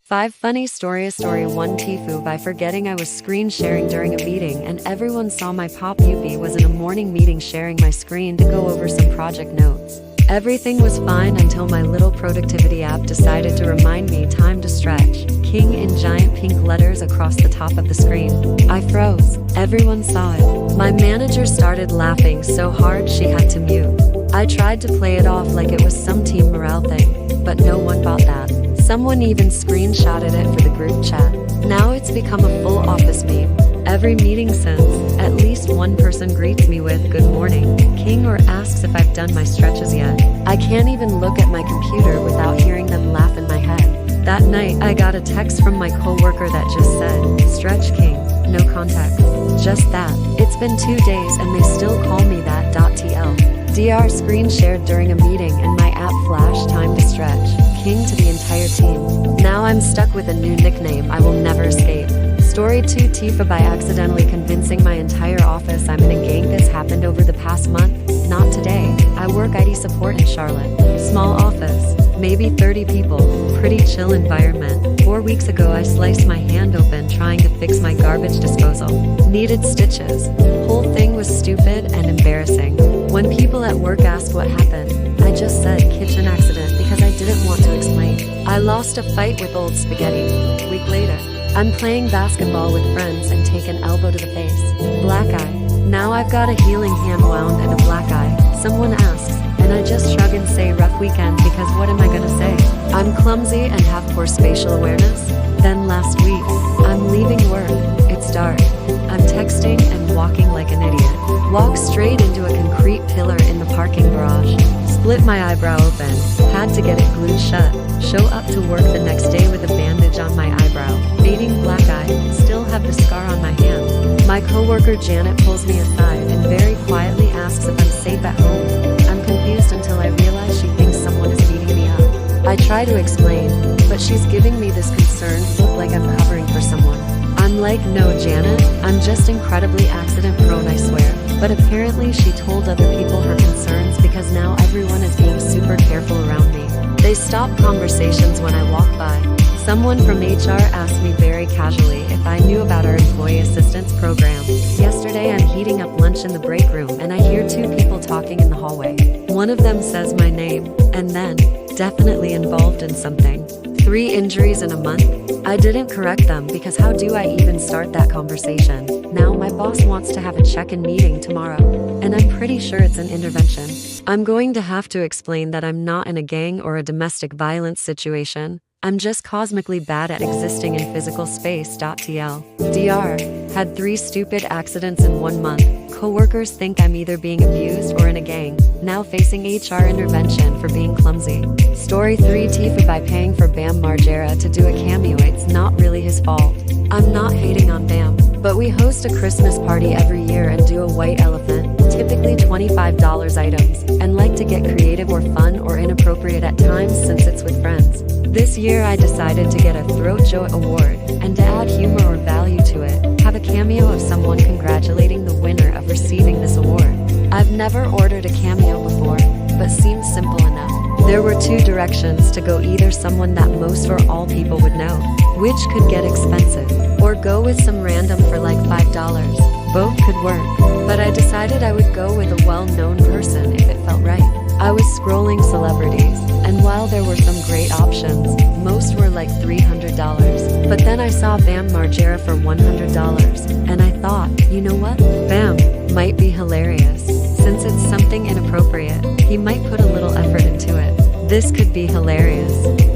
5 funny stories. Story 1. Tifu by forgetting I was screen sharing during a meeting and everyone saw my pop UP was in a morning meeting sharing my screen to go over some project notes. Everything was fine until my little productivity app decided to remind me time to stretch. King in giant pink letters across the top of the screen. I froze. Everyone saw it. My manager started laughing so hard she had to mute. I tried to play it off like it was some team morale thing, but no one bought that. Someone even screenshotted it for the group chat. Now it's become a full office meme. Every meeting since, at least one person greets me with "Good morning, King" or asks if I've done my stretches yet. I can't even look at my computer without hearing them laugh in my head. That night, I got a text from my coworker that just said, "Stretch King, no context." Just that. It's been 2 days and they still call me that. TL. DR screen shared during a meeting and my app flashed time to stretch. King to the entire team. Now I'm stuck with a new nickname I will never escape. Story 2. Tifa by accidentally convincing my entire office I'm in a gang. This happened over the past month. Not today. I work IT support in Charlotte. Small office. Maybe 30 people. Pretty chill environment. 4 weeks ago I sliced my hand open trying to fix my garbage disposal. Needed stitches. Whole thing was stupid and embarrassing. When people at work asked what happened, I just said kitchen accident because I didn't want to explain. I lost a fight with old spaghetti. Week later, I'm playing basketball with friends and take an elbow to the face. Black eye. Now I've got a healing hand wound and a black eye. Someone asks, and I just shrug and say rough weekend because what am I gonna say? I'm clumsy and have poor spatial awareness. Then last week, I'm leaving work. It's dark. I'm texting and walking like an idiot. Walk straight into a concrete pillar in the parking garage. Split my eyebrow open. Had to get it glued shut. Show up to work the next day with a bandage on my eyebrow. Fading black eye. Still have the scar on my hand. My coworker Janet pulls me aside and very quietly asks if I'm safe at home. I'm confused until I realize she thinks someone is beating me up. I try to explain, but she's giving me this concerned look like I'm covering for someone. I'm like, no Janet, I'm just incredibly accident prone, I swear. But apparently she told other people her concerns because now everyone is being super careful around me. They stop conversations when I walk by. Someone from HR asked me very casually if I knew about our employee assistance program. Yesterday I'm heating up lunch in the break room and I hear 2 people talking in the hallway. One of them says my name, and then, definitely involved in something. 3 injuries in a month? I didn't correct them because how do I even start that conversation? Now my boss wants to have a check-in meeting tomorrow, and I'm pretty sure it's an intervention. I'm going to have to explain that I'm not in a gang or a domestic violence situation. I'm just cosmically bad at existing in physical space. TL. DR. Had 3 stupid accidents in 1 month. Coworkers think I'm either being abused or in a gang. Now facing HR intervention for being clumsy. Story 3. Tifa by paying for Bam Margera to do a cameo. It's not really his fault. I'm not hating on Bam, but we host a Christmas party every year and do a white elephant, typically $25 items, and like to get creative or fun or inappropriate at times since it's with friends. This year I decided to get a Throat Joe award, and to add humor or value to it, have a cameo of someone congratulating the winner of receiving this award. I've never ordered a cameo before, but seems simple enough. There were 2 directions to go, either someone that most or all people would know, which could get expensive, or go with some random for like $5. Both could work, but I decided I would go with a well-known person if it felt right. I was scrolling celebrities, and while there were some great options, most were like $300. But then I saw Bam Margera for $100, and I thought, you know what? Bam might be hilarious. Since it's something inappropriate, he might put a little effort into it. This could be hilarious.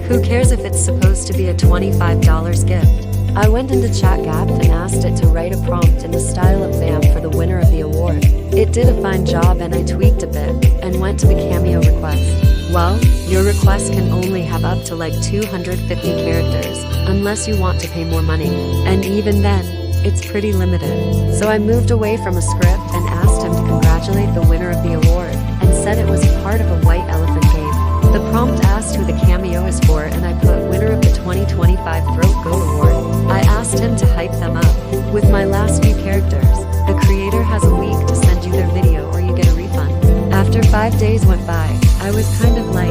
Who cares if it's supposed to be a $25 gift? I went into ChatGapt and asked it to write a prompt in the style of Bam for the winner of the award. It did a fine job and I tweaked a bit, and went to the cameo request. Well, your request can only have up to like 250 characters, unless you want to pay more money. And even then, it's pretty limited. So I moved away from a script and asked him to congratulate the winner of the award, and said it was part of a white elephant game. The prompt asked who the cameo is for, and I put winner of the 2025 Throat Goat Award. I asked him to hype them up with my last few characters. The creator has a week to send you their video or you get a refund. After 5 days went by, I was kind of like,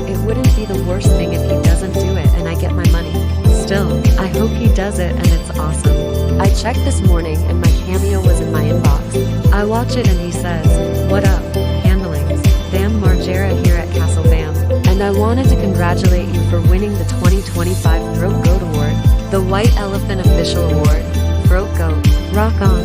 it wouldn't be the worst thing if he doesn't do it and I get my money. Still, I hope he does it and it's awesome. I checked this morning and my cameo was in my inbox. I watch it and he says, "What up, handlings? Bam Margera here at Castle Bam. And I wanted to congratulate you for winning the 2025 Throat Goat Award, the White Elephant Official Award. Throat Goat, rock on."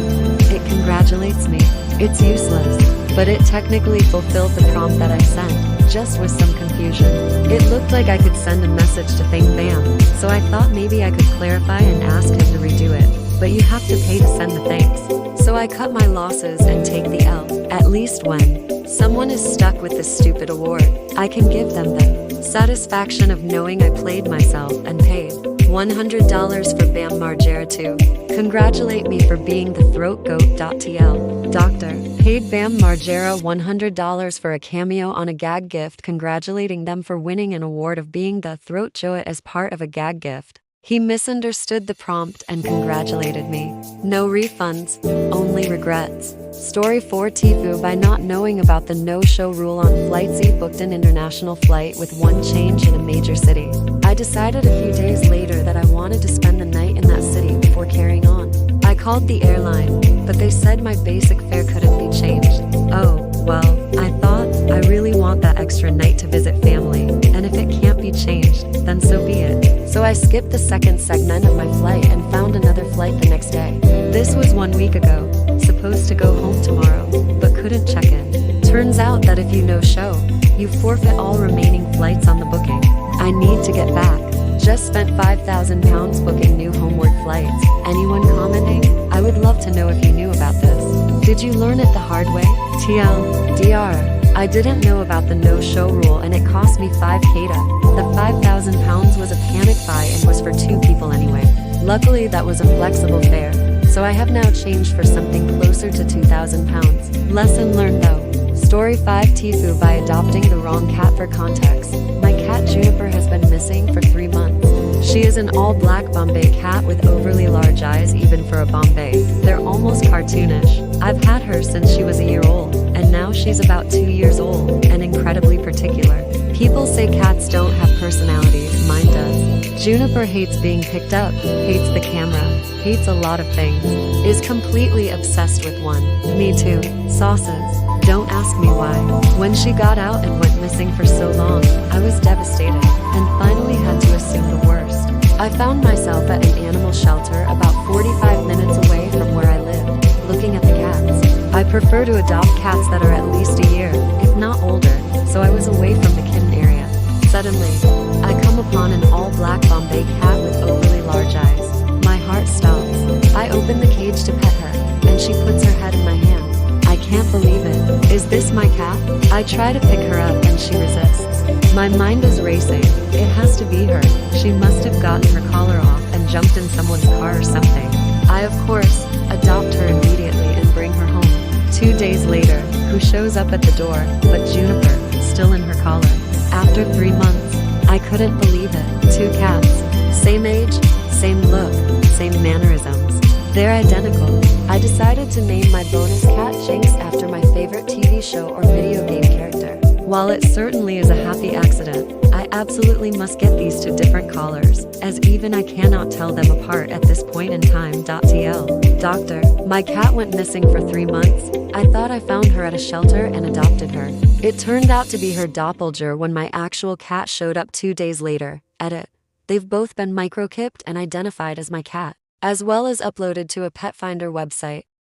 It congratulates me. It's useless, but it technically fulfilled the prompt that I sent, just with some confusion. It looked like I could send a message to thank Bam, so I thought maybe I could clarify and ask him to redo it. But you have to pay to send the thanks. So I cut my losses and take the L. At least when someone is stuck with this stupid award, I can give them the satisfaction of knowing I played myself and paid $100 for Bam Margera to congratulate me for being the throat goat.tl. Doctor paid Bam Margera $100 for a cameo on a gag gift, congratulating them for winning an award of being the throat goat as part of a gag gift. He misunderstood the prompt and congratulated me. No refunds, only regrets. Story 4 Tifu. By not knowing about the no-show rule on flights, he booked an international flight with one change in a major city. I decided a few days later that I wanted to spend the night in that city before carrying on. I called the airline, but they said my basic fare couldn't be changed. Oh, well, I thought, I really want that extra night to visit family, and if it can't be changed, then so be it. So I skipped the second segment of my flight and found another flight the next day. This was 1 week ago, supposed to go home tomorrow, but couldn't check in. Turns out that if you no-show, you forfeit all remaining flights on the booking. I need to get back. Just spent £5,000 booking new homeward flights. Anyone commenting? I would love to know if you knew about this. Did you learn it the hard way? TLDR. I didn't know about the no-show rule and it cost me 5k. The £5,000 was a panic buy and was for 2 people anyway. Luckily that was a flexible fare, so I have now changed for something closer to £2,000. Lesson learned though. Story 5 Tifu. By adopting the wrong cat. For context, my cat Juniper has been missing for 3 months. She is an all-black Bombay cat with overly large eyes even for a Bombay. They're almost cartoonish. I've had her since she was a year old, and now she's about 2 years old and incredibly particular. People say cats don't have personalities, mine does. Juniper hates being picked up, hates the camera, hates a lot of things, is completely obsessed with one. Me too. Sauces. Don't ask me why. When she got out and went missing for so long, I was devastated, and finally had to assume the worst. I found myself at an animal shelter about 45 minutes away from where I lived, looking at the cats. I prefer to adopt cats that are at least a year, if not older, so I was away from the kitten area. Suddenly, I come upon an all-black Bombay cat with overly large eyes. My heart stops. I open the cage to pet her, and she puts her head in my hand. I can't believe it. Is this my cat? I try to pick her up and she resists. My mind is racing. It has to be her. She must have gotten her collar off and jumped in someone's car or something. I, of course, adopt her immediately and bring her home. 2 days later, who shows up at the door but Juniper, still in her collar. After 3 months, I couldn't believe it. 2 cats. Same age, same look, same mannerisms. They're identical. I decided to name my bonus cat Jinx after my favorite TV show or video game character. While it certainly is a happy accident, I absolutely must get these 2 different collars, as even I cannot tell them apart at this point in time. TL. Doctor, my cat went missing for 3 months. I thought I found her at a shelter and adopted her. It turned out to be her doppelganger when my actual cat showed up 2 days later. Edit. They've both been microchipped and identified as my cat, as well as uploaded to a pet finder website.